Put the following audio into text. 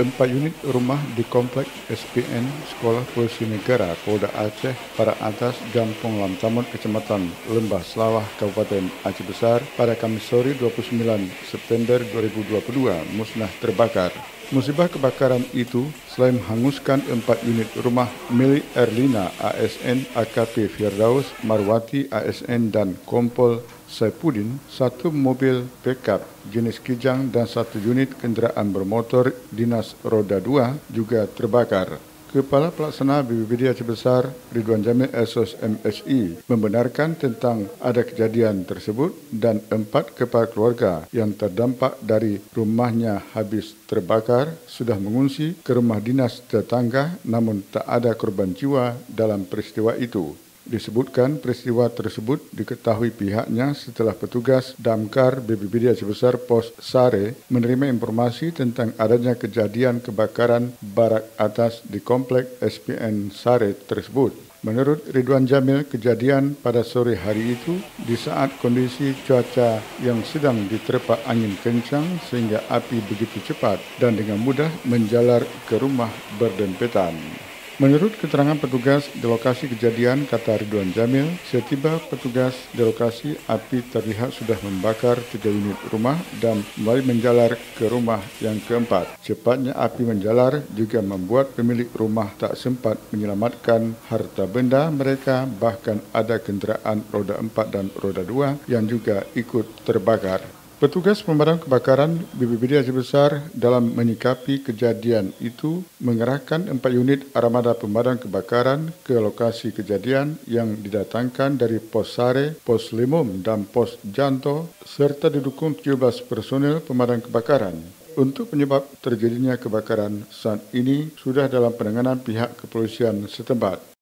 4 unit rumah di Komplek SPN Sekolah Polisi Negara Polda Aceh pada atas Gampong Lamtamon, Kecamatan Lembah Selawah, Kabupaten Aceh Besar pada Kamis sore 29 September 2022 musnah terbakar. Musibah kebakaran itu selain menghanguskan 4 unit rumah milik Erlina ASN, AKP Firdaus Marwati ASN dan Kompol Saipudin, satu mobil pickup jenis Kijang dan satu unit kenderaan bermotor dinas roda 2 juga terbakar. Kepala Pelaksana BPBD Aceh Besar Ridwan Jamil SOS MSI membenarkan tentang ada kejadian tersebut dan 4 kepala keluarga yang terdampak dari rumahnya habis terbakar sudah mengungsi ke rumah dinas tetangga, namun tak ada korban jiwa dalam peristiwa itu. Disebutkan peristiwa tersebut diketahui pihaknya setelah petugas Damkar BPBD Aceh Besar Pos Sare menerima informasi tentang adanya kejadian kebakaran barak atas di Komplek SPN Sare tersebut. Menurut Ridwan Jamil, kejadian pada sore hari itu di saat kondisi cuaca yang sedang diterpa angin kencang sehingga api begitu cepat dan dengan mudah menjalar ke rumah berdempetan. Menurut keterangan petugas di lokasi kejadian, kata Ridwan Jamil, setiba petugas di lokasi, api terlihat sudah membakar 3 unit rumah dan mulai menjalar ke rumah yang keempat. Cepatnya api menjalar juga membuat pemilik rumah tak sempat menyelamatkan harta benda mereka, bahkan ada kenderaan roda 4 dan roda 2 yang juga ikut terbakar. Petugas pemadam kebakaran BPBD Aceh Besar dalam menyikapi kejadian itu mengerahkan 4 unit armada pemadam kebakaran ke lokasi kejadian yang didatangkan dari Pos Sare, Pos Limum dan Pos Janto serta didukung 17 personel pemadam kebakaran. Untuk penyebab terjadinya kebakaran saat ini sudah dalam penanganan pihak kepolisian setempat.